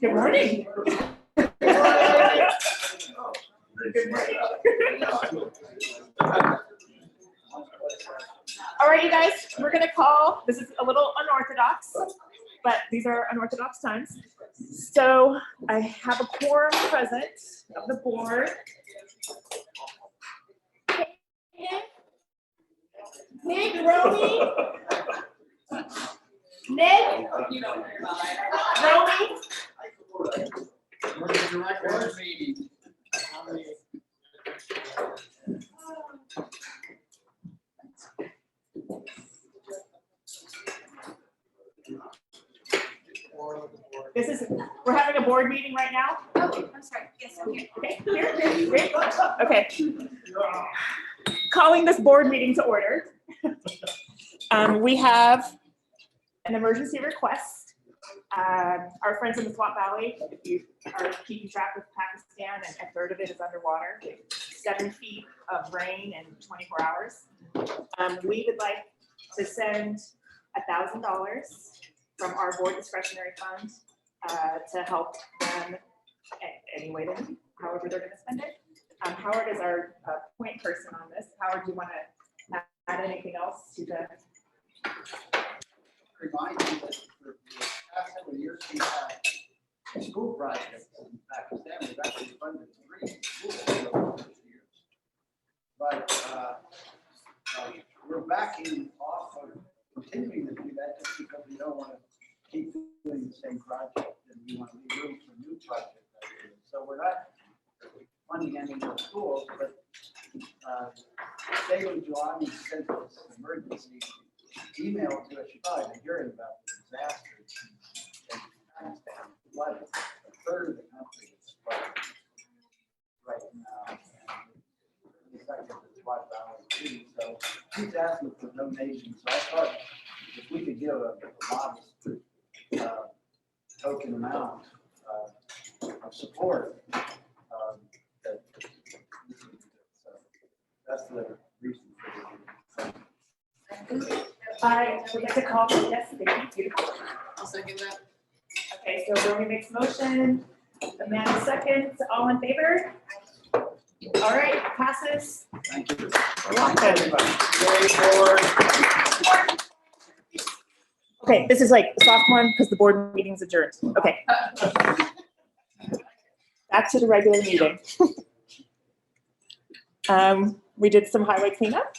Good morning. Good morning. All right, you guys, we're going to call, this is a little unorthodox, but these are unorthodox times. So I have a quorum present of the board. Nick, Romy, Nick, Romy. We're having a board meeting right now. Oh, I'm sorry. Yes, I'm here. Okay, here. Okay. Calling this board meeting to order. We have an emergency request. Our friends in the Swat Valley, if you are keeping track with Pakistan, and a third of it is underwater, 7 feet of rain in 24 hours. We would like to send $1,000 from our board discretionary fund to help them any way they need, however they're going to spend it. Howard is our point person on this. Howard, do you want to add anything else to the? Remind you that for the past several years we've had school projects in Pakistan. We've actually funded 3 schools over the years. But we're backing off of continuing to do that just because we don't want to keep doing the same project, and we want to leave room for new project ideas. So we're not funding any more schools, but David Joani sent this emergency email to us. You probably been hearing about the disaster in Pakistan. Flooded. A third of the country is flooded right now. And it's like the Swat Valley too. So he's asking for donations. So I thought if we could give a modest token amount of support, that so that's the reason for it. I would like to call for yes, thank you. I'll second that. Okay, so Romy makes motion, Amanda seconds, all in favor? All right, passes. Thank you. Okay, this is like a soft one because the board meeting's adjourned. Okay. Back to the regular meeting. We did some highway cleanup.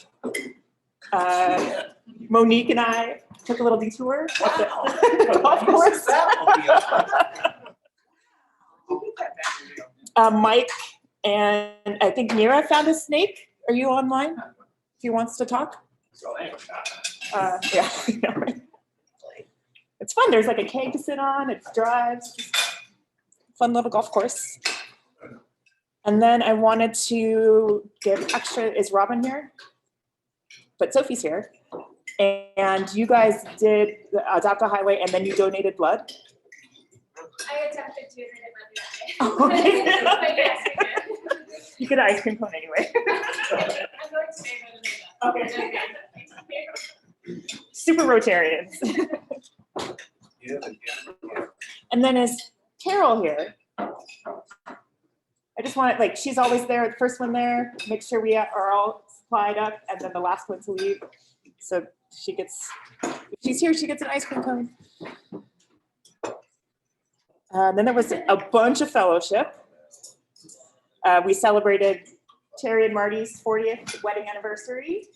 Monique and I took a little detour at the golf course. Mike and I think Mira found a snake. Are you online? He wants to talk. Yeah. It's fun. There's like a keg to sit on. It drives. Fun little golf course. And then I wanted to give extra. Is Robin here? But Sophie's here. And you guys did adopt a highway, and then you donated blood. I attempted to, and I didn't let me die. Okay. But yes, I did. You get an ice cream cone anyway. I'm going to stay rather than that. Okay. Super Rotarians. And then is Carol here? I just want to, like, she's always there, the first one there, make sure we are all supplied up, and then the last one to leave. So she gets, if she's here, she gets an ice cream cone. Then there was a bunch of fellowship. We celebrated Terry and Marty's 40th wedding anniversary.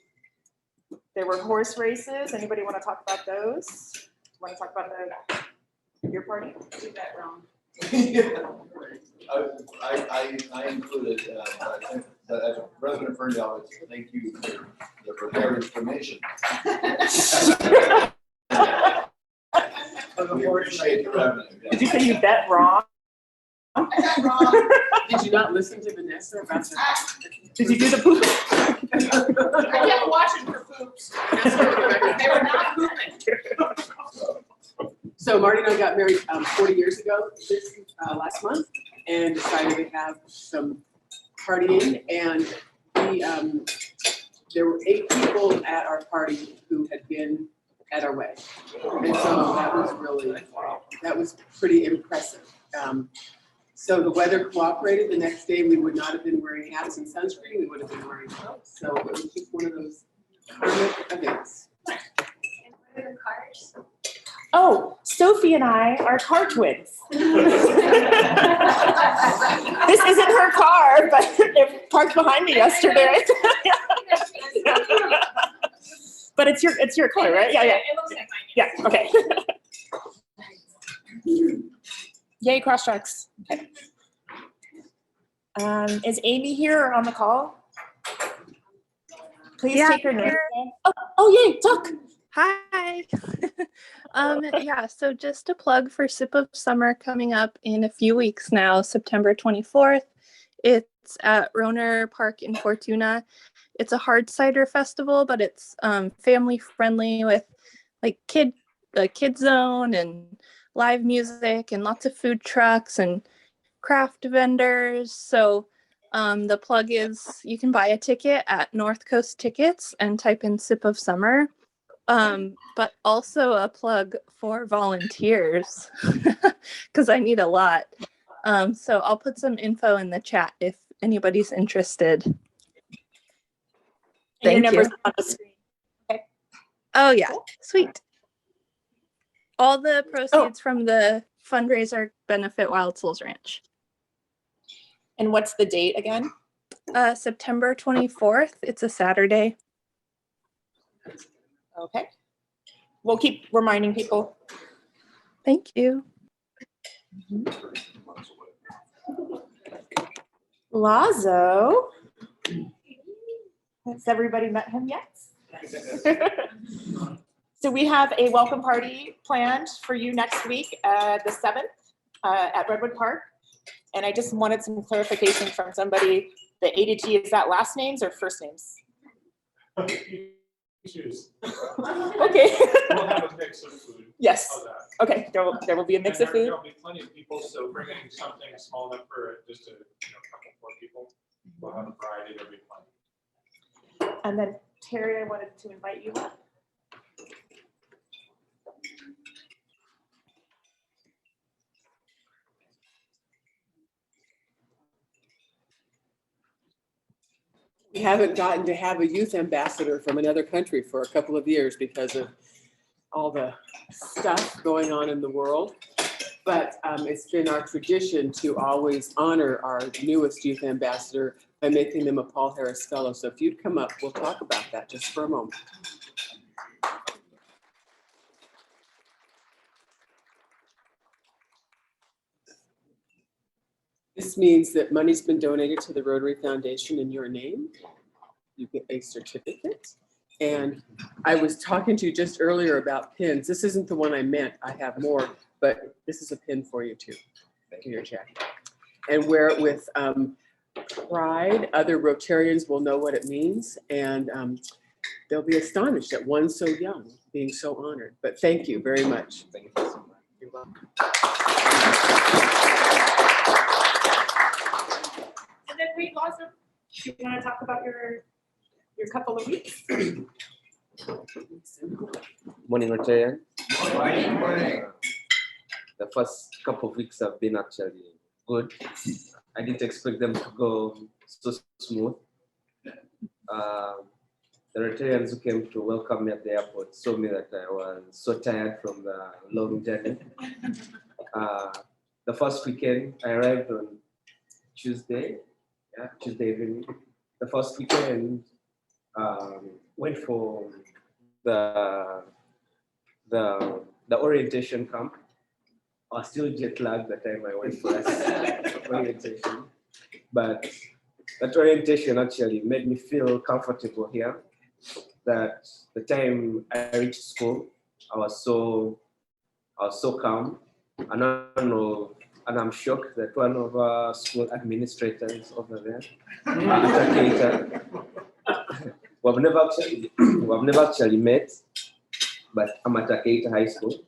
There were horse races. Anybody want to talk about those? Want to talk about your party? Did that wrong. I included, as a resident of Ferndale, thank you for the prepared information. We appreciate the revenue. Did you say you bet wrong? I got wrong. Did you not listen to Vanessa about the? Did you do the poop? I kept watching for poops. They were not pooping. So Marty and I got married 40 years ago this last month, and decided to have some partying. And we, there were 8 people at our party who had been at our wedding, and so that was really, that was pretty impressive. so the weather cooperated. The next day, we would not have been wearing hats and sunscreen. We would have been wearing coats. So it was just one of those karmic events. Oh, Sophie and I are car twins. This isn't her car, but it parked behind me yesterday. But it's your car, right? Yeah, yeah. It looks like mine. Yeah, okay. Yay, cross-tracks. Okay. Is Amy here or on the call? Please Yeah, take her name. here. Oh, yay, talk. Hi. Yeah, so just a plug for Sip of Summer coming up in a few weeks now, September 24th. It's at Roner Park in Fortuna. It's a hard cider festival, but it's family friendly with like kid zone and live music and lots of food trucks and craft vendors. So the plug is you can buy a ticket at North Coast Tickets and type in Sip of Summer. But also a plug for volunteers because I need a lot. So I'll put some info in the chat if anybody's interested. And your Thank number's you. on the screen. Oh yeah, sweet. All the proceeds from the fundraiser benefit Wild Souls Ranch. And what's the date again? September 24th. It's a Saturday. Okay. We'll keep reminding people. Thank you. Lazo. Has everybody met him yet? So we have a welcome party planned for you next week, the 7th at Redwood Park. And I just wanted some clarification from somebody. The A to G, is that last names or first names? Choose. Okay. We'll have a mix of food. Yes. How's that? Okay, there will be a mix of food. There'll be plenty of people, so bringing something small enough for just a couple more people. We'll have a variety. There'll be plenty. And then Terry, I wanted to invite you up. We haven't gotten to have a youth ambassador from another country for a couple of years because of all the stuff going on in the world. But it's been our tradition to always honor our newest youth ambassador by making them a Paul Harris Fellow. So if you'd come up, we'll talk about that just for a moment. This means that money's been donated to the Rotary Foundation in your name. You get a certificate. And I was talking to you just earlier about pins. This isn't the one I meant. I have more, but this is a pin for you too, to your jacket. And wear it with pride. Other Rotarians will know what it means. And they'll be astonished at one so young being so honored. But thank you very much. Thank you so much. You're welcome. And then wait, Lazo, you want to talk about your couple of weeks? Morning, Rotarian. Morning. The first couple of weeks have been actually good. I didn't expect them to go so smooth. The Rotarians who came to welcome me at the airport saw me that I was so tired from the long journey. The first weekend, I arrived on Tuesday evening. The first weekend, went for the orientation camp. I was still jet lagged the time I went for that orientation, but that orientation actually made me feel comfortable here. That the time I reached school, I was so calm, and I'm shocked that one of our school administrators over there, Arcata, we've never actually met, but I'm at Arcata High School,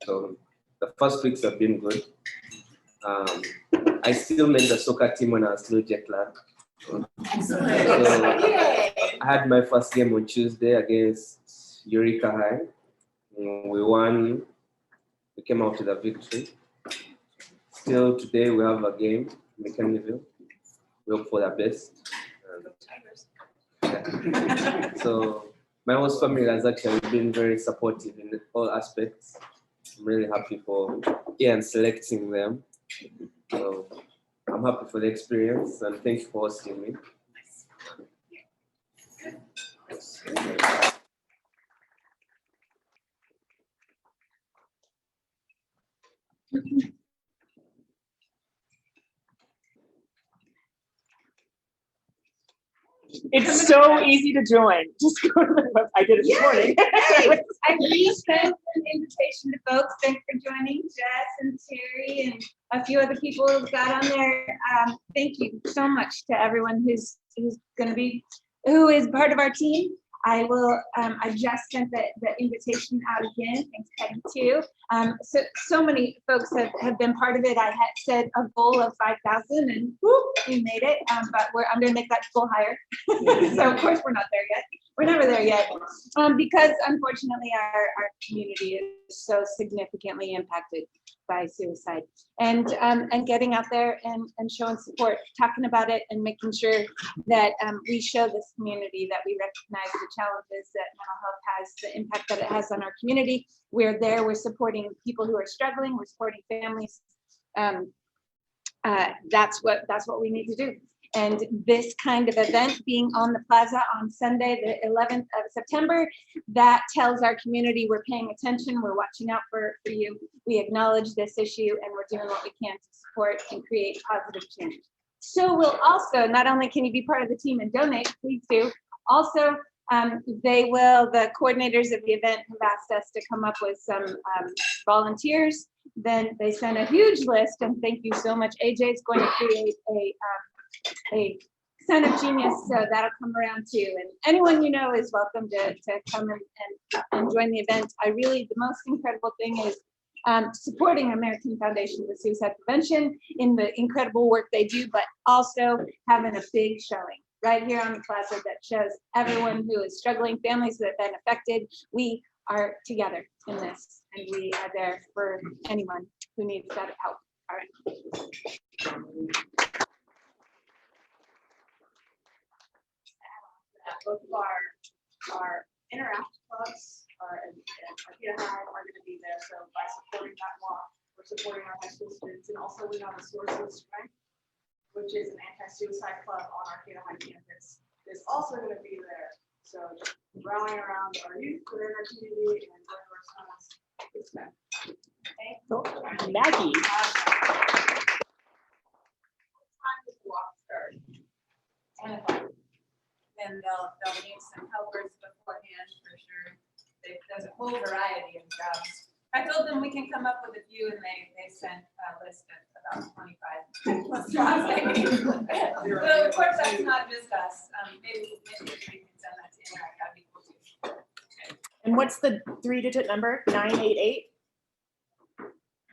so the first weeks have been good. I still made the soccer team when I was still jet lagged. So I had my first game on Tuesday against Eureka High. We won. We came out with a victory. until today, we have a game in Candyville. We hope for the best. Yeah. So my host family has actually been very supportive in all aspects. I'm really happy for Ian selecting them. So I'm happy for the experience and thank you for hosting me. It's so easy to join. Just go to the web. I did it this morning. I resent an invitation to folks. Thanks for joining, Jess and Terry and a few other people who got on there. Thank you so much to everyone who is part of our team. I will. I just sent the invitation out again. Thanks, Peggy, too. So many folks have been part of it. I had said a goal of 5,000, and whoop, we made it. But I'm going to make that goal higher. So of course we're not there yet. We're never there yet, because unfortunately our community is so significantly impacted by suicide, and getting out there and showing support, talking about it, and making sure that we show this community that we recognize the challenges that mental health has, the impact that it has on our community. We're there, we're supporting people who are struggling, we're supporting families. That's what we need to do. And this kind of event being on the plaza on Sunday, the 11th of September, that tells our community we're paying attention, we're watching out for you, we acknowledge this issue, and we're doing what we can to support and create positive change. So we'll also, not only can you be part of the team and donate, please do, also the coordinators of the event have asked us to come up with some volunteers. Then they sent a huge list, and thank you so much. AJ is going to create a son of genius, so that'll come around too. And anyone you know is welcome to come and join the event. The most incredible thing is supporting American Foundation for Suicide Prevention in the incredible work they do, but also having a big showing right here on the plaza that shows everyone who is struggling, families that have been affected. We are together in this, and we are there for anyone who needs that help. All right. Both of our interact clubs and Arcata High are going to be there. So by supporting that walk, we're supporting our high school students, and also we have a Source of Strength, which is an anti-suicide club on Arcata High campus, is also going to be there. So just rallying around our youth, that are in our community, and going to our sons. It's fun. Okay. Cool. Maggie. What time does the walk start? 10 o'clock. And they'll need some helpers beforehand for sure. There's a whole variety of jobs. I told them we can come up with a few, and they sent a list of about 25 plus jobs they need. But of course, that's not just us. Maybe we can send that to Interact. That'd be cool too. And what's the 3-digit number? 988.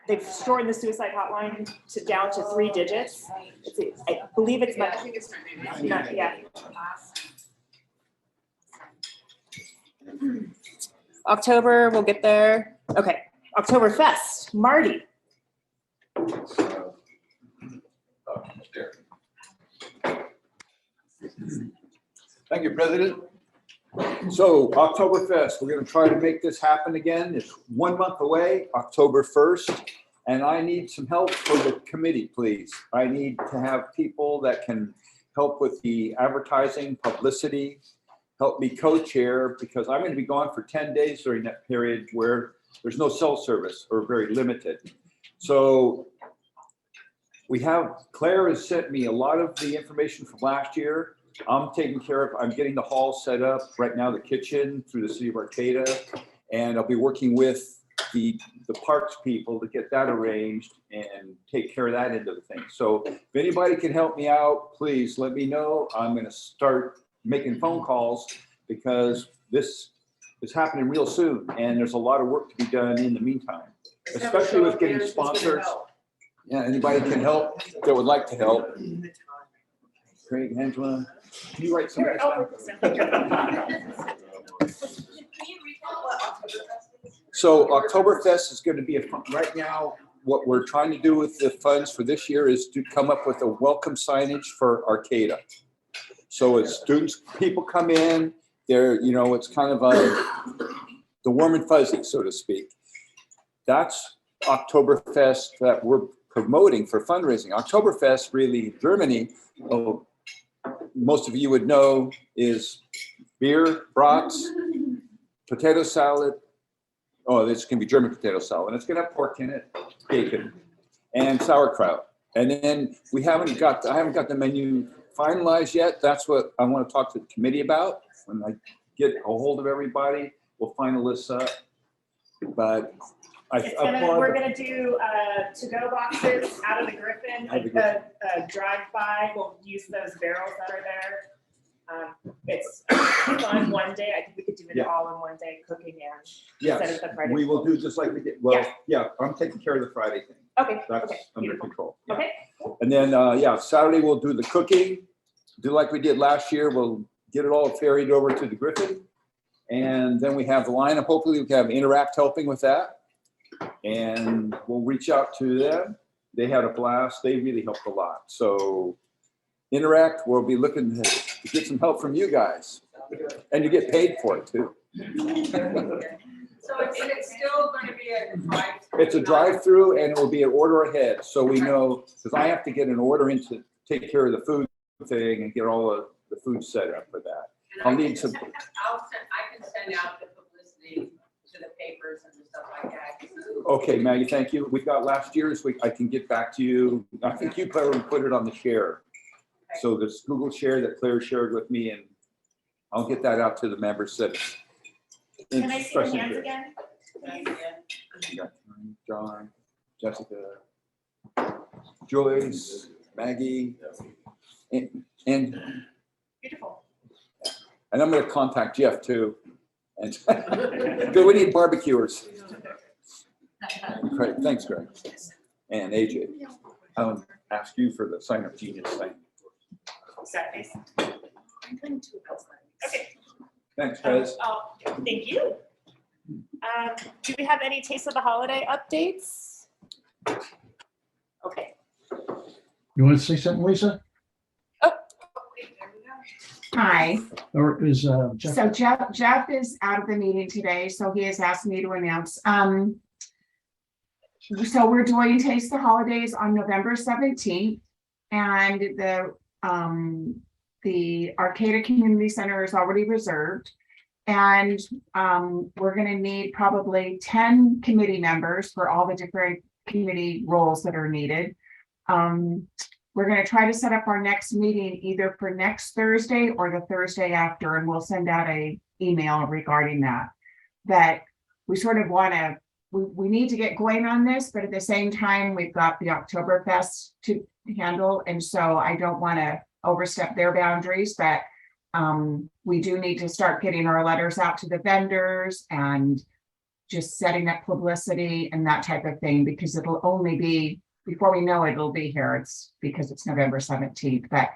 They've shortened the suicide hotline down to 3 digits. I believe it's I think it's not, yeah. October, we'll get there. Okay, Oktoberfest, Marty. Thank you, President. So Oktoberfest, we're going to try to make this happen again. It's 1 month away, October 1st, and I need some help for the committee, please. I need to have people that can help with the advertising, publicity, help me co-chair, because I'm going to be gone for 10 days during that period where there's no cell service or very limited. So Claire has sent me a lot of the information from last year. I'm taking care of, I'm getting the hall set up right now, the kitchen through the city of Arcata, and I'll be working with the parks people to get that arranged and take care of that end of the thing. So if anybody can help me out, please let me know. I'm going to start making phone calls because this is happening real soon, and there's a lot of work to be done in the meantime, especially with getting sponsors. Yeah, anybody can help that would like to help. Craig, Angela, can you write some of this down? So Oktoberfest is going to be right now. what we're trying to do with the funds for this year is to come up with a welcome signage for Arcata. So as students, people come in, they're, you know, it's kind of the warm and fuzzy, so to speak. That's Oktoberfest that we're promoting for fundraising. Oktoberfest, really, in Germany, oh, most of you would know, is beer, brats, potato salad. Oh, this can be German potato salad. And it's gonna have pork in it, bacon, and sauerkraut. And then I haven't got the menu finalized yet. That's what I want to talk to the committee about. When I get a hold of everybody, we'll find a list up. But we're gonna do to-go boxes out of the Griffin, like the drive-by. We'll use those barrels that are there. It's on one day. I think we could do it all in one day, cooking and yes, instead of the Friday. we will do just like we did. Well, yeah, I'm taking care of the Friday thing. Okay. That's okay, under beautiful. control. Yeah. Okay. And then, Saturday we'll do the cooking, do like we did last year. We'll get it all ferried over to the Griffin. And then we have the lineup. Hopefully we can have Interact helping with that. And we'll reach out to them. They had a blast. They really helped a lot. So Interact, we'll be looking to get some help from you guys. And you get paid for it too. So it's still going to be a drive-through? It's a drive-through and it will be an order ahead. So we know, because I have to get an order in to take care of the food thing and get all the food set up for that. I can send out the publicity to the papers and stuff like that. Okay, Maggie, thank you. We got last year's week. I can get back to you. I think you probably put it on the share. So this Google share that Claire shared with me, and I'll get that out to the members that. Can I see your hands again? You got John, Jessica, Joyce, Maggie, and Beautiful. and I'm going to contact Jeff too. And good, we need barbecuers. Great, thanks, Greg. And AJ, I'll ask you for the sign up genius thing. Saturdays. Okay. Thanks, guys. Thank you. Do we have any Taste of the Holiday updates? Okay. You want to say something, Lisa? Hi. Or is Jeff? So Jeff is out of the meeting today, so he has asked me to announce. So we're doing Taste the Holidays on November 17th, and the Arcata Community Center is already reserved. And we're going to need probably 10 committee members for all the different committee roles that are needed. We're going to try to set up our next meeting either for next Thursday or the Thursday after, and we'll send out an email regarding that. That we sort of want to, we need to get going on this, but at the same time, we've got the Oktoberfest to handle. And so I don't want to overstep their boundaries, but we do need to start getting our letters out to the vendors and just setting up publicity and that type of thing, because it'll only be, before we know it, it'll be here. It's because it's November 17th, but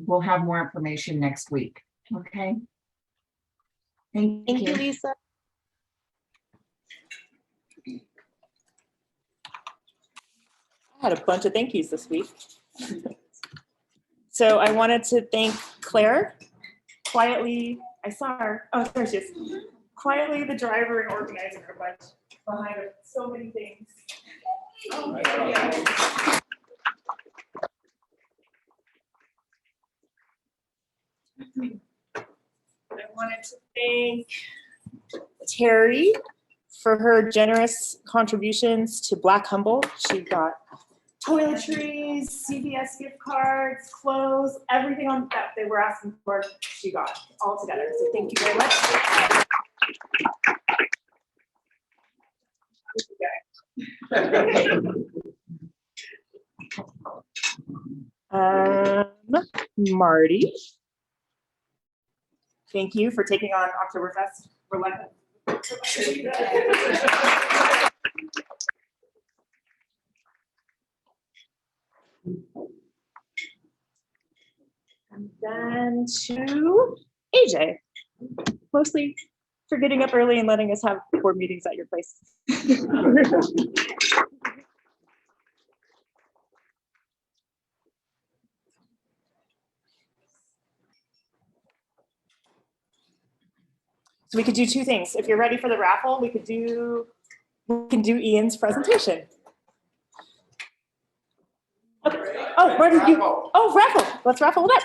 we'll have more information next week. Okay. Thank you, Lisa. I had a bunch of thank yous this week. So I wanted to thank Claire, quietly, I saw her, oh, there she is. Quietly the driver and organizer a bunch behind so many things. Oh, yeah. I wanted to thank Terry for her generous contributions to Black Humboldt. She got toiletries, CVS gift cards, clothes, everything on that they were asking for, she got all together. So thank you very much. Marty, thank you for taking on Oktoberfest. We're like, and then to AJ, mostly for getting up early and letting us have board meetings at your place. So we could do two things. If you're ready for the raffle, we can do Ian's presentation. Okay. Oh, where did you? Oh, raffle. Let's raffle it up.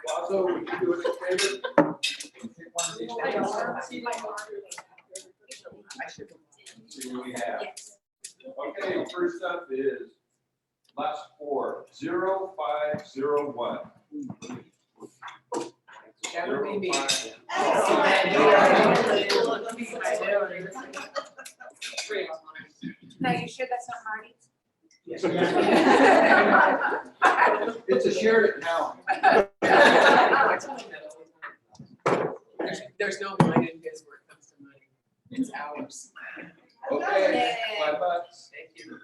Also, would you do us a favor? Take one of these down. See what we have. Okay, first up is last four, 0501. That would be me. 05. Now, you sure that's not Marty? It's a shared account. There's no mine in his where it comes to money. It's ours. Okay, $5. Thank you.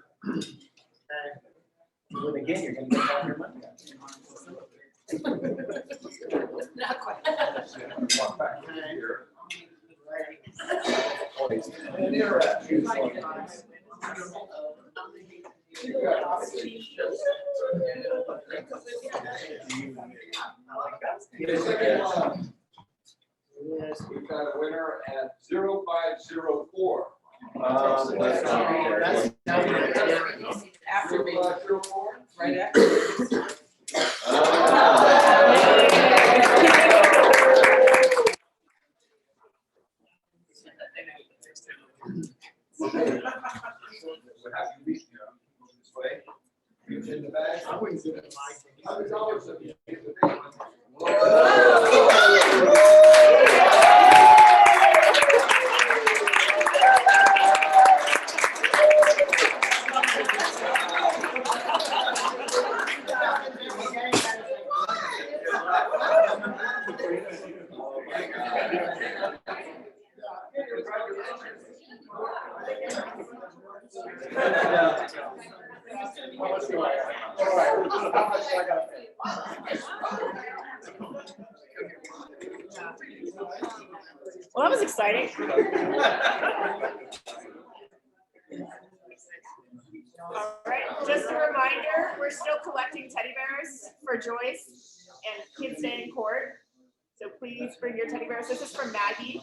But again, you're gonna get all your money. Not quite. Walk back here. And interaction. Yes, we've got a winner at 0504. That's After me, 0504. right after. We're happy to meet you. Move this way. Reach in the back. $100 of you. Get the big one. Well, that was exciting. All right, just a reminder, we're still collecting teddy bears for Joyce and Kids Day in Court. So please bring your teddy bears. This is from Maggie.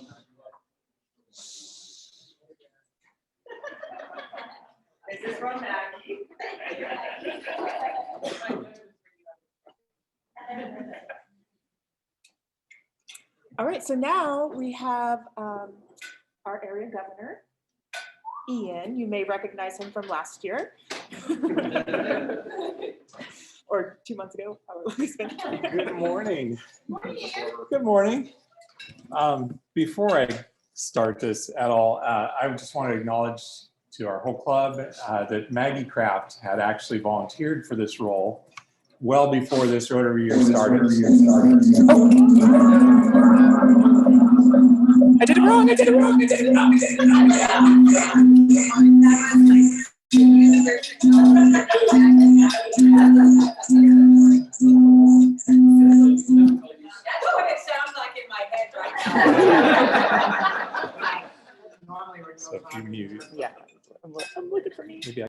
This is from Maggie. All right, so now we have our area governor, Ian. You may recognize him from last year. Or 2 months ago. Good morning. Good morning. Before I start this at all, I just want to acknowledge to our whole club that Maggie Kraft had actually volunteered for this role well before this Rotary Year started. I did it wrong, I did it wrong, I did it wrong, I did it wrong. That's what it sounds like in my head right now. So if you mute. Yeah, I'm looking for me. Maybe I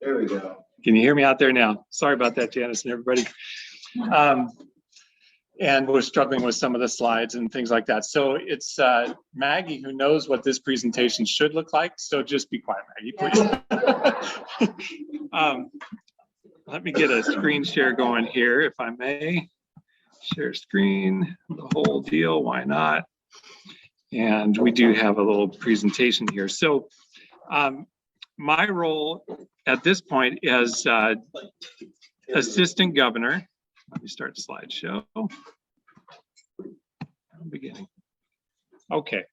There we go. Can you hear me out there now? Sorry about that, Janice and everybody. And we're struggling with some of the slides and things like that. So it's Maggie who knows what this presentation should look like. So just be quiet, Maggie, please. let me get a screen share going here, if I may. Share screen, the whole deal, why not? And we do have a little presentation here. So my role at this point is assistant governor. Let me start the slideshow. Beginning. Okay.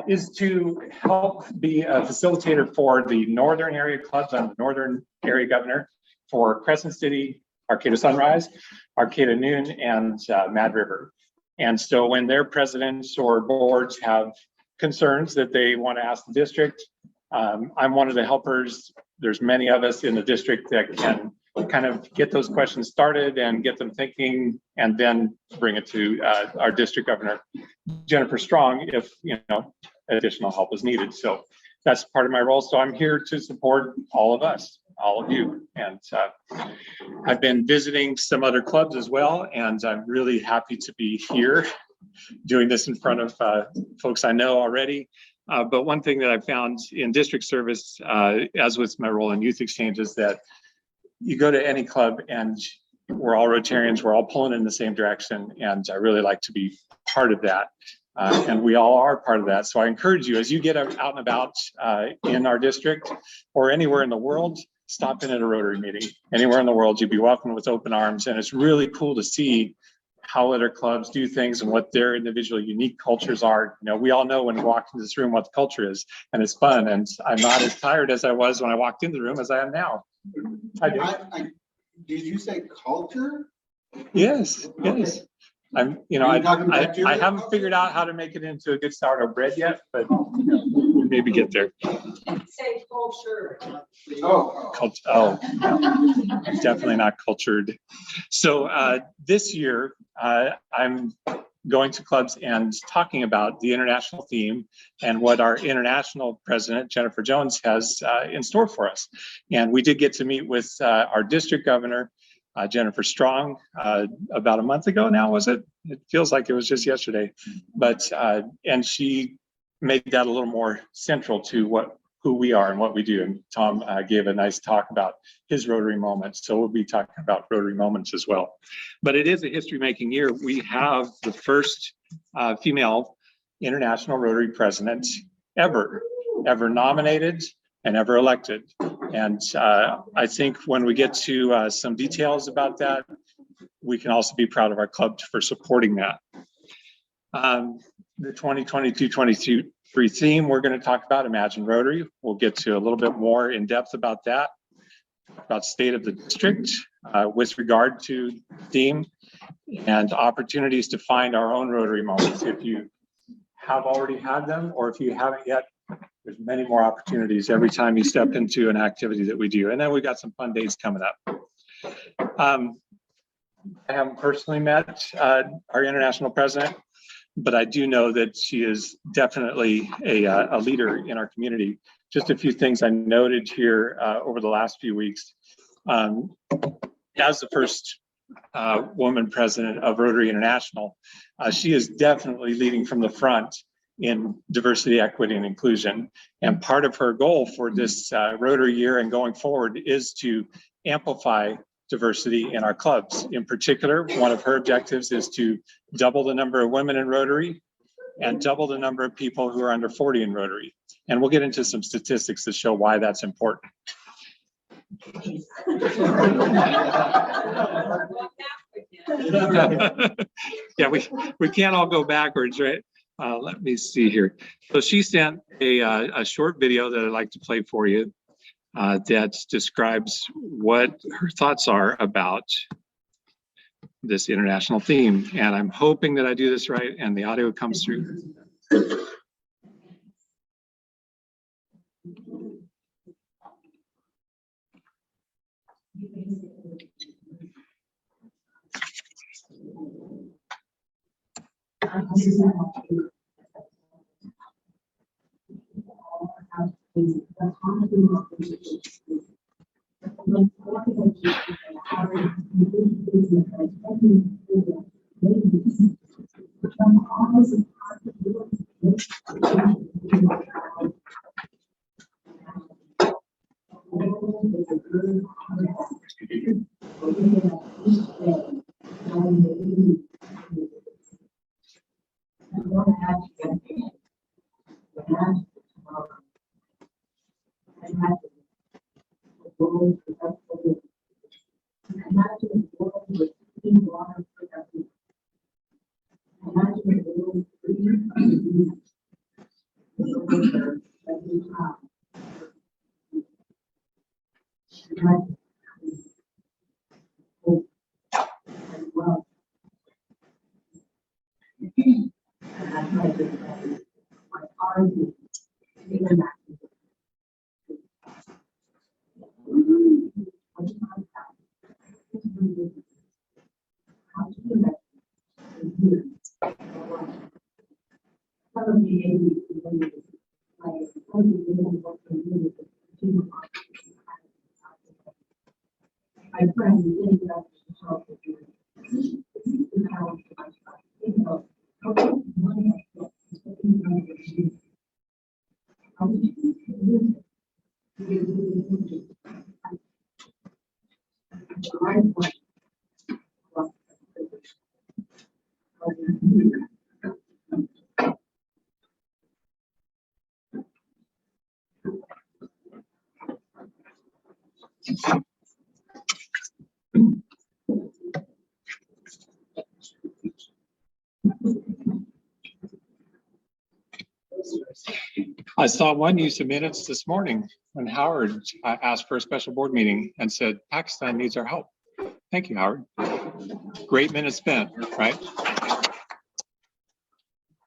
Is to help be a facilitator for the northern area clubs. I'm the northern area governor for Crescent City, Arcata Sunrise, Arcata Noon, and Mad River. And so when their presidents or boards have concerns that they want to ask the district, I'm one of the helpers. There's many of us in the district that can kind of get those questions started and get them thinking, and then bring it to our district governor, Jennifer Strong, if additional help is needed. So that's part of my role. So I'm here to support all of us, all of you. And I've been visiting some other clubs as well, and I'm really happy to be here doing this in front of folks I know already. But one thing that I found in district service, as with my role in youth exchange, is that you go to any club and we're all Rotarians, we're all pulling in the same direction. And I really like to be part of that. And we all are part of that. So I encourage you, as you get out and about in our district or anywhere in the world, stop in at a Rotary meeting. Anywhere in the world, you'd be welcomed with open arms. And it's really cool to see how other clubs do things and what their individual unique cultures are. We all know when we walk into this room what the culture is, and it's fun. And I'm not as tired as I was when I walked into the room as I am now. Did you say culture? Yes, yes. I haven't figured out how to make it into a good sourdough bread yet, but we'll maybe get there. Say culture. Definitely not cultured. So this year, I'm going to clubs and talking about the international theme and what our international president, Jennifer Jones, has in store for us. And we did get to meet with our district governor, Jennifer Strong, about a month ago now, was it? It feels like it was just yesterday. But, and she made that a little more central to who we are and what we do. And Tom gave a nice talk about his Rotary moments. So we'll be talking about Rotary moments as well. But it is a history-making year. We have the first female international Rotary president ever nominated and ever elected. And I think when we get to some details about that, we can also be proud of our club for supporting that. The 2022-23 theme, we're going to talk about Imagine Rotary. We'll get to a little bit more in depth about that, about state of the district with regard to theme and opportunities to find our own Rotary moments. If you have already had them, or if you haven't yet, there's many more opportunities every time you step into an activity that we do. And then we've got some fun days coming up. I haven't personally met our international president, but I do know that she is definitely a leader in our community. Just a few things I noted here over the last few weeks. As the first woman president of Rotary International, she is definitely leading from the front in diversity, equity, and inclusion. And part of her goal for this Rotary Year and going forward is to amplify diversity in our clubs. In particular, one of her objectives is to double the number of women in Rotary and double the number of people who are under 40 in Rotary. And we'll get into some statistics to show why that's important. Yeah, we can't all go backwards, right? Let me see here. So she sent a short video that I'd like to play for you that describes what her thoughts are about this international theme. And I'm hoping that I do this right and the audio comes through. I saw one use of minutes this morning when Howard asked for a special board meeting and said, Pakistan needs our help. Thank you, Howard. Great minute spent, right?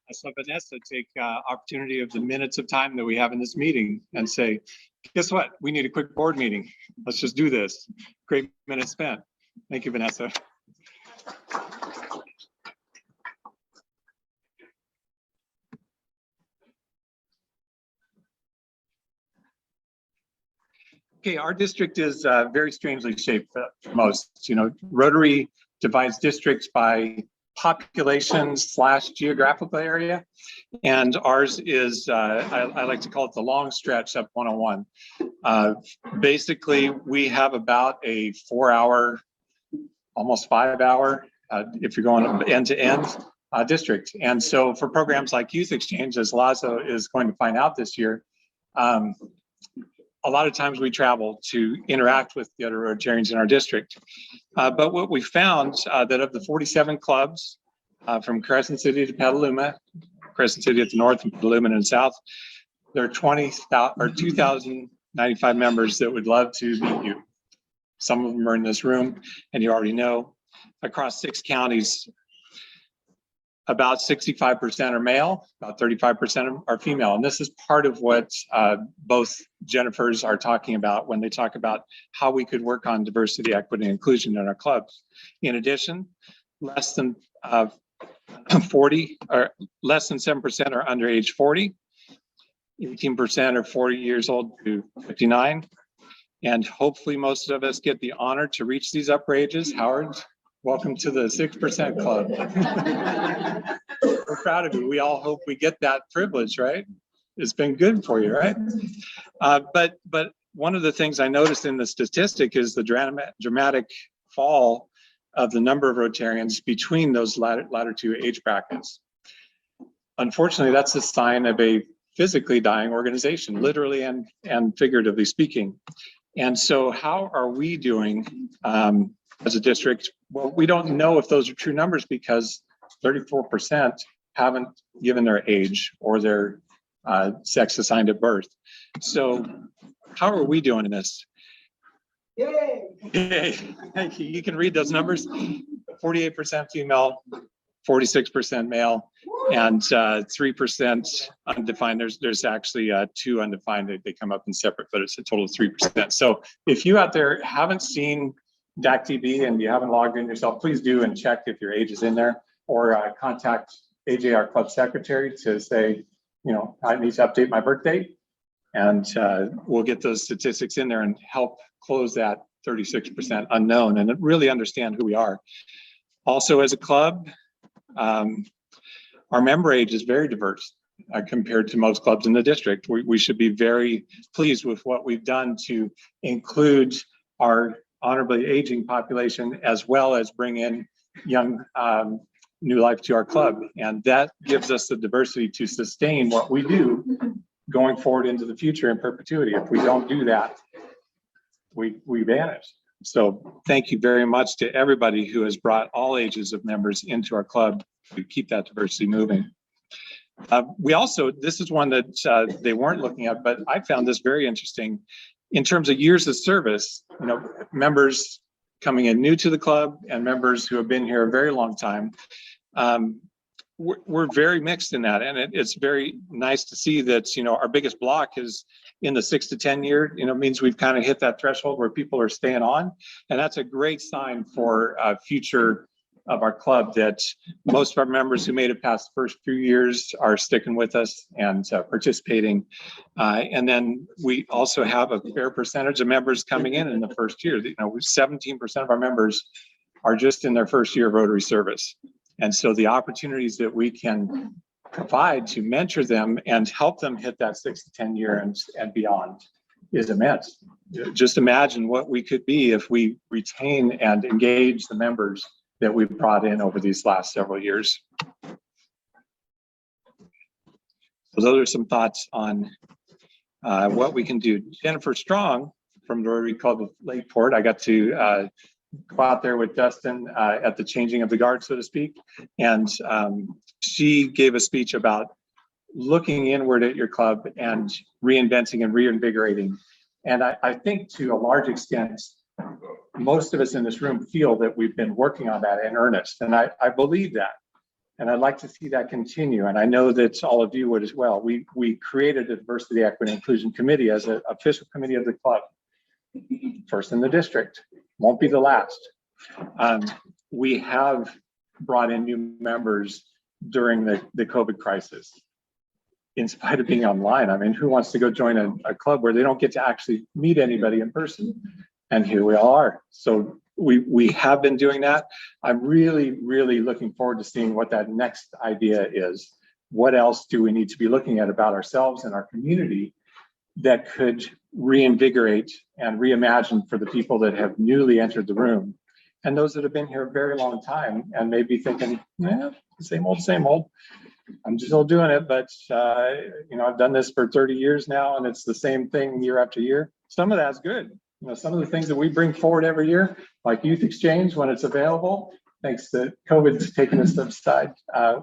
I saw Vanessa take opportunity of the minutes of time that we have in this meeting and say, guess what? We need a quick board meeting. Let's just do this. Great minute spent. Thank you, Vanessa. Okay, our district is very strangely shaped for most. You know, Rotary divides districts by population / geographical area, and ours is, I like to call it the long stretch up 101. Basically, we have about a 4-hour, almost 5-hour, if you're going end to end, district. And so for programs like Youth Exchange, as Lazo is going to find out this year, a lot of times we travel to interact with the other Rotarians in our district. But what we found that of the 47 clubs from Crescent City to Petaluma, Crescent City at the north and Petaluma in the south, there are 2,095 members that would love to meet you. Some of them are in this room, and you already know. Across 6 counties, about 65% are male, about 35% are female. And this is part of what both Jennifers are talking about when they talk about how we could work on diversity, equity, and inclusion in our clubs. In addition, less than 40 or less than 7% are under age 40, 18% are 40 years old to 59. And hopefully most of us get the honor to reach these upper ages. Howard, welcome to the 6% club. We're proud of you. We all hope we get that privilege, right? It's been good for you, right? But one of the things I noticed in the statistic is the dramatic fall of the number of Rotarians between those latter 2 age brackets. Unfortunately, that's a sign of a physically dying organization, literally and figuratively speaking. And so how are we doing as a district? Well, we don't know if those are true numbers because 34% haven't given their age or their sex assigned at birth. So how are we doing in this? Yay! Thank you. You can read those numbers. 48% female, 46% male, and 3% undefined. There's actually 2 undefined. They come up in separate, but it's a total of 3%. So if you out there haven't seen DACTB and you haven't logged in yourself, please do and check if your age is in there, or contact AJ, our club secretary, to say, you know, I need to update my birth date, and we'll get those statistics in there and help close that 36% unknown and really understand who we are. Also, as a club, our member age is very diverse compared to most clubs in the district. We should be very pleased with what we've done to include our honorably aging population, as well as bring in young new life to our club. And that gives us the diversity to sustain what we do going forward into the future in perpetuity. If we don't do that, we vanish. So thank you very much to everybody who has brought all ages of members into our club to keep that diversity moving. We also, this is one that they weren't looking at, but I found this very interesting. In terms of years of service, you know, members coming in new to the club and members who have been here a very long time, we're very mixed in that. And it's very nice to see that, you know, our biggest block is in the 6 to 10 year, you know, means we've kind of hit that threshold where people are staying on. And that's a great sign for future of our club, that most of our members who made it past the first few years are sticking with us and participating. And then we also have a fair percentage of members coming in the first year. You know, 17% of our members are just in their first year of Rotary service. And so the opportunities that we can provide to mentor them and help them hit that 6 to 10 year and beyond is immense. Just imagine what we could be if we retain and engage the members that we've brought in over these last several years. So those are some thoughts on what we can do. Jennifer Strong from the Rotary Club of Lakeport, I got to go out there with Dustin at the changing of the guard, so to speak. And she gave a speech about looking inward at your club and reinventing and reinvigorating. And I think to a large extent, most of us in this room feel that we've been working on that in earnest. And I believe that. And I'd like to see that continue. And I know that all of you would as well. We created a Diversity, Equity, and Inclusion Committee as an official committee of the club. First in the district, won't be the last. We have brought in new members during the COVID crisis. In spite of being online, I mean, who wants to go join a club where they don't get to actually meet anybody in person? And here we all are. So we have been doing that. I'm really, really looking forward to seeing what that next idea is. What else do we need to be looking at about ourselves and our community that could reinvigorate and reimagine for the people that have newly entered the room and those that have been here a very long time and maybe thinking, yeah, same old, same old. I'm still doing it, but you know, I've done this for 30 years now and it's the same thing year after year. Some of that's good. You know, some of the things that we bring forward every year, like youth exchange when it's available, thanks to COVID's taking a step aside,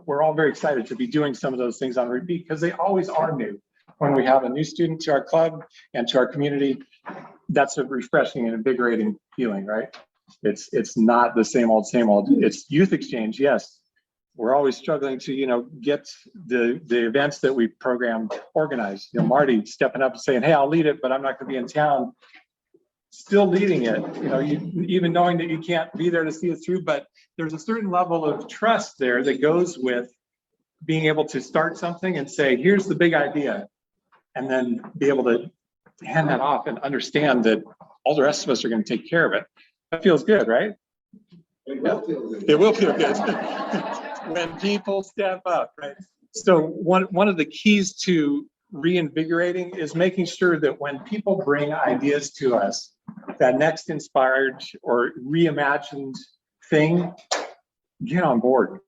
we're all very excited to be doing some of those things on repeat because they always are new. When we have a new student to our club and to our community, that's a refreshing and invigorating feeling, right? It's not the same old, same old. It's youth exchange, yes. We're always struggling to, you know, get the events that we program organized. You know, Marty stepping up and saying, hey, I'll lead it, but I'm not going to be in town. Still leading it, you know, even knowing that you can't be there to see it through, but there's a certain level of trust there that goes with being able to start something and say, here's the big idea, and then be able to hand that off and understand that all the rest of us are going to take care of it. That feels good, right? It will feel good. It will feel good when people step up, right? So one of the keys to reinvigorating is making sure that when people bring ideas to us, that next inspired or reimagined thing, get on board.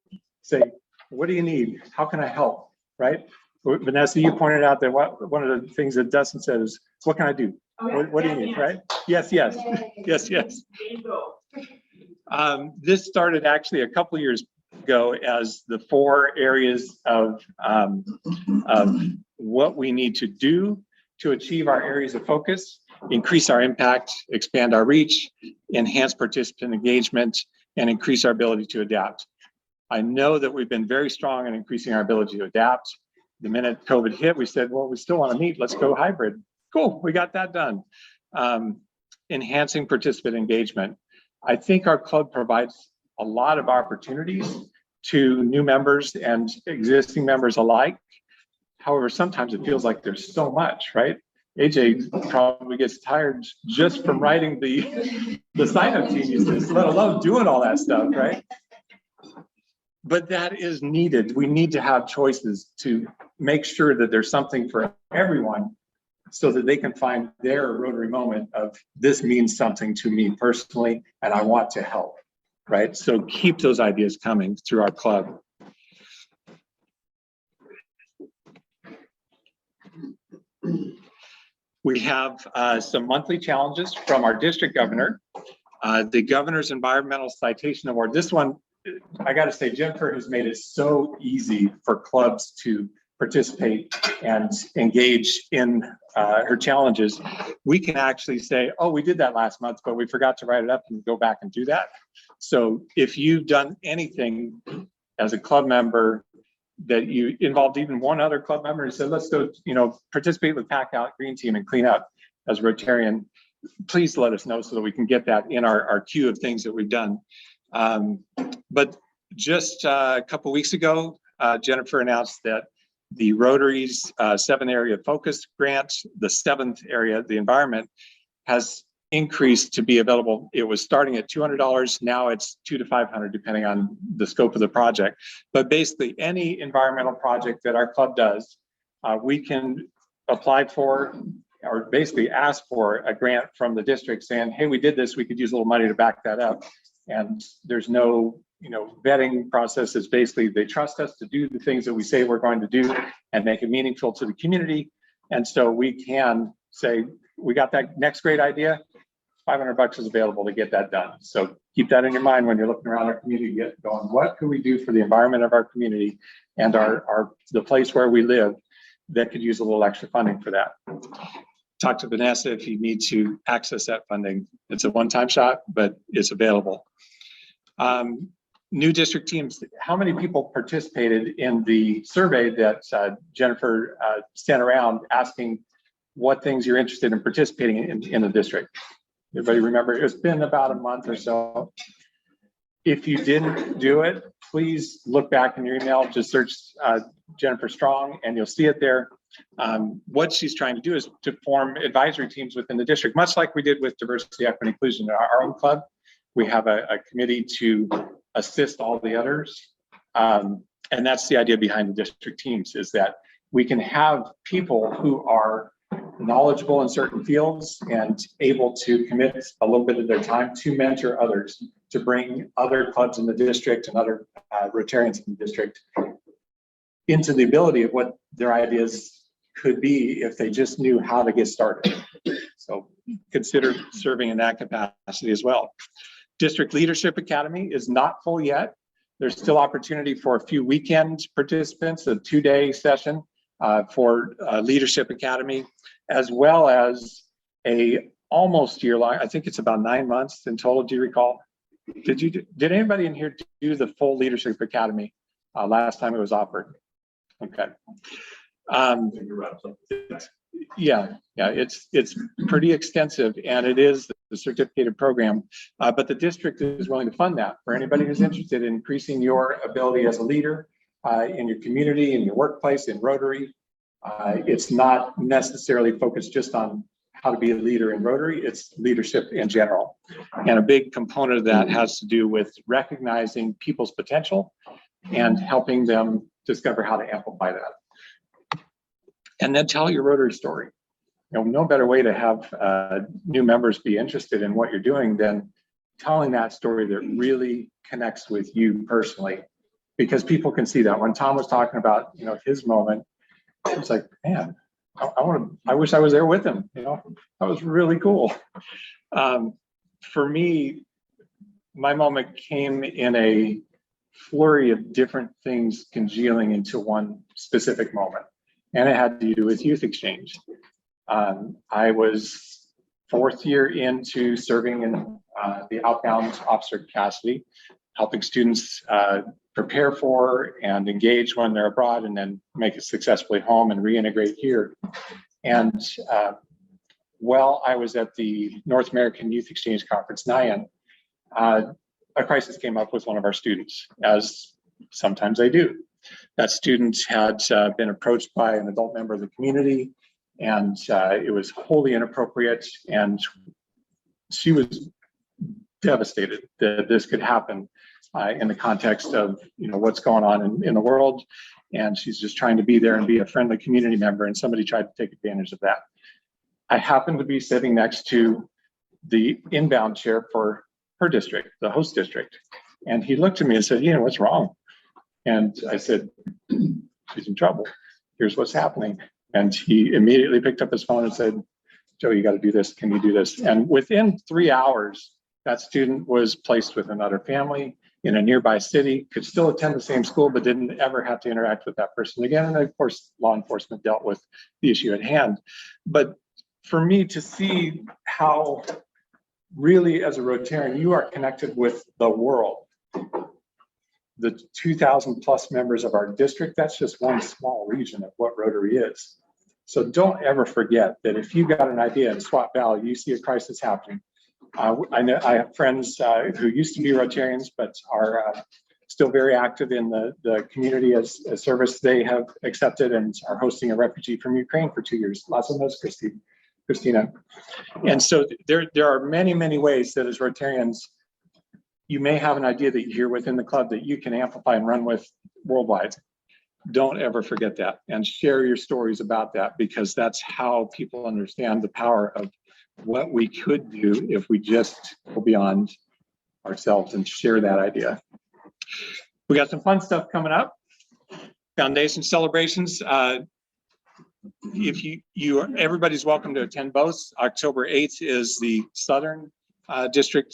Say, what do you need? How can I help? Right? Vanessa, you pointed out that one of the things that Dustin said is, what can I do? What do you need? Right? Yes, yes, yes, yes. This started actually a couple of years ago as the 4 areas of what we need to do to achieve our areas of focus, increase our impact, expand our reach, enhance participant engagement, and increase our ability to adapt. I know that we've been very strong in increasing our ability to adapt. The minute COVID hit, we said, well, we still want to meet, let's go hybrid. Cool, we got that done. Enhancing participant engagement. I think our club provides a lot of opportunities to new members and existing members alike. However, sometimes it feels like there's so much, right? AJ probably gets tired just from writing the sign-up geniuses, let alone doing all that stuff, right? But that is needed. We need to have choices to make sure that there's something for everyone so that they can find their Rotary moment of this means something to me personally and I want to help. right? So keep those ideas coming through our club. We have some monthly challenges from our district governor. The Governor's Environmental Citation Award. This one, I got to say, Jennifer has made it so easy for clubs to participate and engage in her challenges. We can actually say, oh, we did that last month, but we forgot to write it up and go back and do that. So if you've done anything as a club member that you involved even one other club member and said, let's go, participate with Pack Out Green Team and clean up as a Rotarian, please let us know so that we can get that in our queue of things that we've done. But just a couple weeks ago, Jennifer announced that the Rotary's 7-area focus grant, the 7th area, the environment, has increased to be available. It was starting at $200. Now it's $200 to $500, depending on the scope of the project. But basically, any environmental project that our club does, we can apply for, or basically ask for a grant from the district saying, hey, we did this, we could use a little money to back that up. And there's no, vetting process. Is basically they trust us to do the things that we say we're going to do and make it meaningful to the community. And so we can say, we got that next great idea, $500 is available to get that done. So keep that in your mind when you're looking around our community, going, what can we do for the environment of our community and the place where we live that could use a little extra funding for that. Talk to Vanessa if you need to access that funding. It's a one-time shot, but it's available. New district teams, how many people participated in the survey that Jennifer sent around asking what things you're interested in participating in the district? Everybody remember? It's been about a month or so. If you didn't do it, please look back in your email, just search Jennifer Strong and you'll see it there. What she's trying to do is to form advisory teams within the district, much like we did with diversity, equity, inclusion in our own club. We have a committee to assist all the others. And that's the idea behind the district teams, is that we can have people who are knowledgeable in certain fields and able to commit a little bit of their time to mentor others, to bring other clubs in the district and other Rotarians in the district into the ability of what their ideas could be if they just knew how to get started. So consider serving in that capacity as well. District Leadership Academy is not full yet. There's still opportunity for a few weekend participants, a 2-day session for Leadership Academy, as well as a almost year-long, I think it's about 9 months in total. Do you recall? Did anybody in here do the full Leadership Academy last time it was offered? Okay. Yeah, it's pretty extensive, and it is the certificated program, but the district is willing to fund that for anybody who's interested in increasing your ability as a leader in your community, in your workplace, in Rotary. It's not necessarily focused just on how to be a leader in Rotary, it's leadership in general. And a big component of that has to do with recognizing people's potential and helping them discover how to amplify that. And then tell your Rotary story. No better way to have new members be interested in what you're doing than telling that story that really connects with you personally, because people can see that. When Tom was talking about, his moment, it's like, man, I wish I was there with him. That was really cool. For me, my moment came in a flurry of different things congealing into one specific moment, and it had to do with youth exchange. I was 4th year into serving in the outbound officer capacity, helping students prepare for and engage when they're abroad, and then make it successfully home and reintegrate here. And while I was at the North American Youth Exchange Conference, NIAN, a crisis came up with one of our students, as sometimes they do. That student had been approached by an adult member of the community, and it was wholly inappropriate, and she was devastated that this could happen in the context of what's going on in the world, and she's just trying to be there and be a friendly community member, and somebody tried to take advantage of that. I happened to be sitting next to the inbound chair for her district, the host district, And he looked at me and said, what's wrong? And I said, she's in trouble. Here's what's happening. And he immediately picked up his phone and said, Joe, you got to do this. Can you do this? And within 3 hours, that student was placed with another family in a nearby city, could still attend the same school, but didn't ever have to interact with that person again. And of course, law enforcement dealt with the issue at hand. But for me to see how really, as a Rotarian, you are connected with the world. The 2,000 plus members of our district, that's just one small region of what Rotary is. So don't ever forget that if you got an idea in Swat Valley, you see a crisis happening. I know I have friends who used to be Rotarians, but are still very active in the community as a service they have accepted and are hosting a refugee from Ukraine for 2 years. Lots of those, Christina. And so there are many, many ways that as Rotarians, you may have an idea that you hear within the club that you can amplify and run with worldwide. Don't ever forget that and share your stories about that, because that's how people understand the power of what we could do if we just go beyond ourselves and share that idea. We got some fun stuff coming up. Foundation celebrations. If everybody's welcome to attend both. October 8th is the Southern District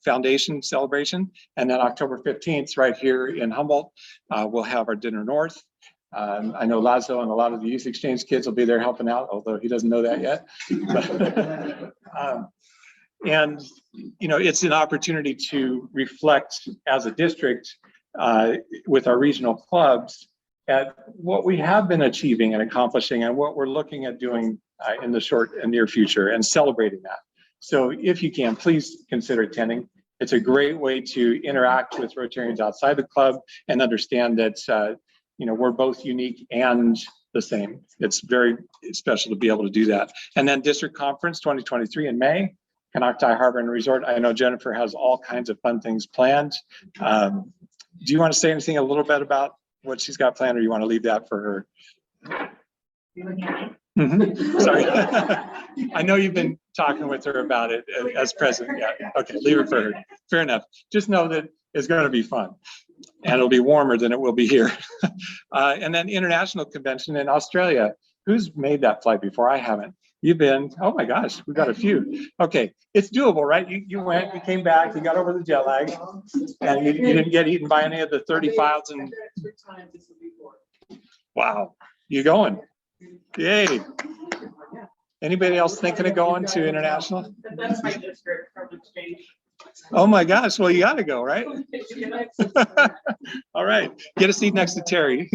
Foundation celebration. And then October 15th, right here in Humboldt, we'll have our Dinner North. I know Lazo and a lot of the youth exchange kids will be there helping out, although he doesn't know that yet. And it's an opportunity to reflect as a district with our regional clubs at what we have been achieving and accomplishing and what we're looking at doing in the short and near future, and celebrating that. So if you can, please consider attending. It's a great way to interact with Rotarians outside the club and understand that we're both unique and the same. It's very special to be able to do that. And then District Conference 2023 in May, Canocti Harbor and Resort. I know Jennifer has all kinds of fun things planned. Do you want to say anything a little bit about what she's got planned, or you want to leave that for her? Sorry. I know you've been talking with her about it as president. Yeah. Okay, leave it for her. Fair enough. Just know that it's going to be fun. And it'll be warmer than it will be here. And then international convention in Australia. Who's made that flight before? I haven't. You've been, oh my gosh, we've got a few. Okay, it's doable, right? You went, you came back, you got over the jet lag, and you didn't get eaten by any of the 30 files. And wow, you going? Yay. Anybody else thinking of going to international? That's my district from exchange. Oh my gosh, well, you got to go, right? All right, get a seat next to Terry.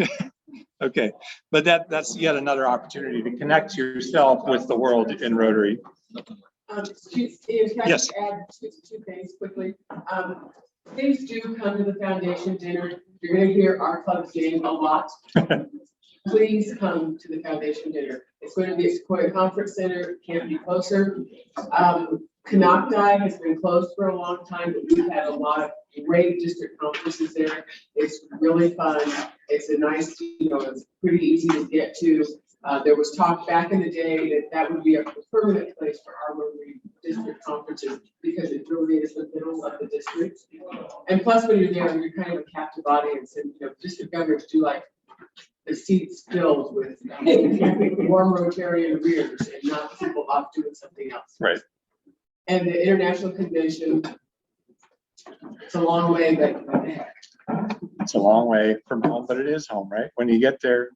Okay, but that's yet another opportunity to connect yourself with the world in Rotary. Yes. Add two things quickly. Please do come to the foundation dinner. You're going to hear our club's name a lot. Please come to the foundation dinner. It's going to be at Sequoia Conference Center. Can't be closer. Canocti has been closed for a long time, but we've had a lot of great district conferences there. It's really fun. It's a nice, it's pretty easy to get to. There was talk back in the day that would be a permanent place for our Rotary district conferences, because it really is the middle of the district. And plus, when you're there, you're kind of a captive audience, and district governors do like the seats filled with warm Rotarian rears and not people off doing something else. Right. And the international convention, it's a long way, but it's a long way from home, but it is home, right? When you get there,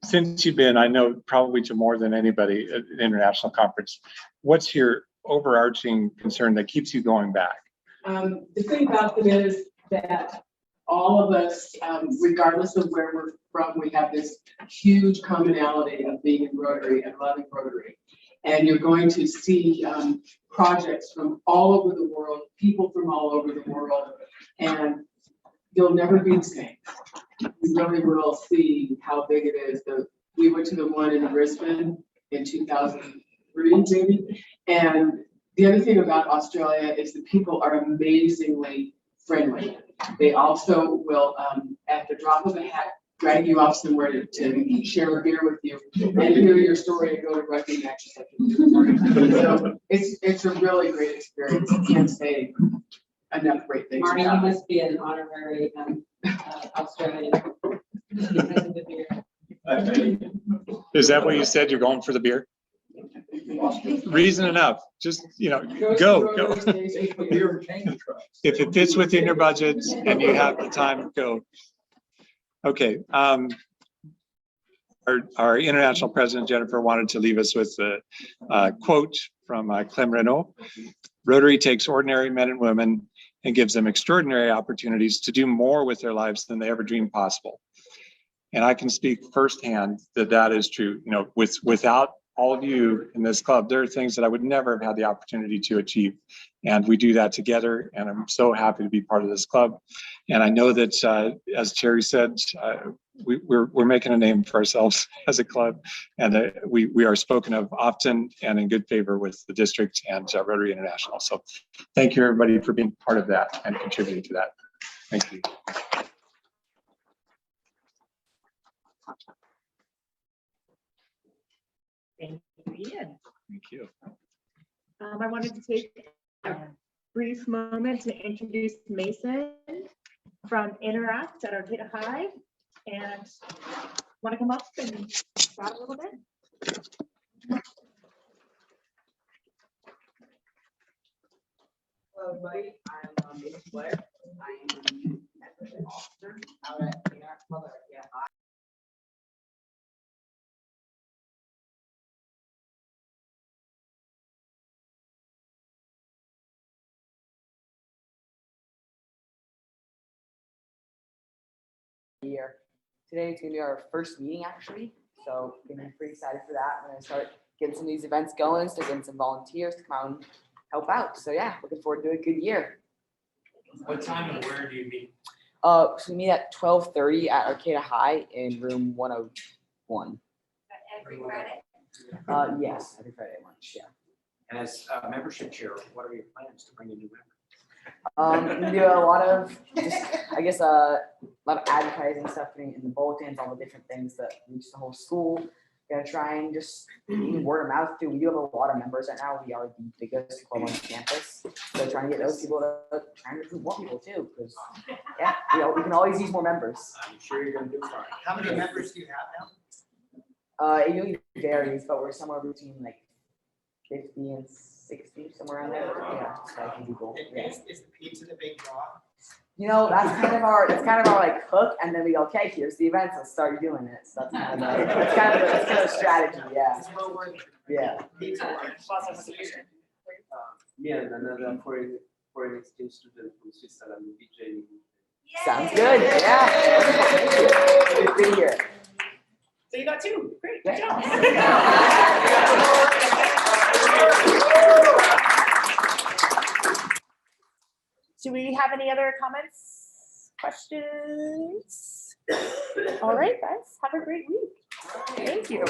since you've been, I know probably to more than anybody at an international conference, what's your overarching concern that keeps you going back? The thing about them is that all of us, regardless of where we're from, we have this huge commonality of being in Rotary and loving Rotary. And you're going to see projects from all over the world, people from all over the world, and you'll never be the same. You really will see how big it is. We went to the one in Brisbane in 2003, maybe. And the other thing about Australia is the people are amazingly friendly. They also will, at the drop of a hat, drag you off somewhere to share a beer with you and hear your story and go to rugby matches. So it's a really great experience. I can't say enough great things. Marty, you happen. must be an honorary Australian. Because of the beer. Is that what you said? You're going for the beer? Reason enough, just, go. If it fits within your budget and you have the time, go. Okay. Our international president, Jennifer, wanted to leave us with a quote from Clem Renault. Rotary takes ordinary men and women and gives them extraordinary opportunities to do more with their lives than they ever dreamed possible. And I can speak firsthand that that is true. Without all of you in this club, there are things that I would never have had the opportunity to achieve. And we do that together. And I'm so happy to be part of this club. And I know that, as Terry said, we're making a name for ourselves as a club. And we are spoken of often and in good favor with the district and Rotary International. So thank you, everybody, for being part of that and contributing to that. Thank you. Thank you, Ian. Thank you. I wanted to take a brief moment to introduce Mason from Interact at Arcata High, and want to come up and chat a little bit? Hello, everybody. I'm Mason Blair. I am the membership officer out at Interact Club at Arcata High. Year. Today it's gonna be our first meeting actually, so gonna be pretty excited for that. We're gonna start getting some of these events going, start getting some volunteers to come out and help out. So yeah, looking forward to a good year. What time and where do you meet? So we meet at 12:30 at Arcata High in room 101. Every Friday. Yes, every Friday at lunch. Yeah. And as membership chair, what are your plans to bring in new members? We do a lot of just, I guess, a lot of advertising stuff in the bulletins, all the different things that reach the whole school. Gonna try and just word of mouth too. We do have a lot of members right now. We are the biggest club on campus, so trying to get those people to try and recruit more people too. Because yeah, we can always use more members. I'm sure you're gonna do fine. How many members do you have now? It really varies, but we're somewhere between like 50 and 60, somewhere around there. Yeah, just like people. Yeah. Is the pizza the big draw? That's kind of our like hook, and then we go, okay, here's the events, let's start doing it. So that's kind of a strategy, yeah. It's well worth it. Yeah. Yeah, and another foreign exchange student from Switzerland will be joining. Sounds good, yeah. Good to be here. So you got two, great, good job. Do we have any other comments, questions? All right, guys, have a great week. Thank you.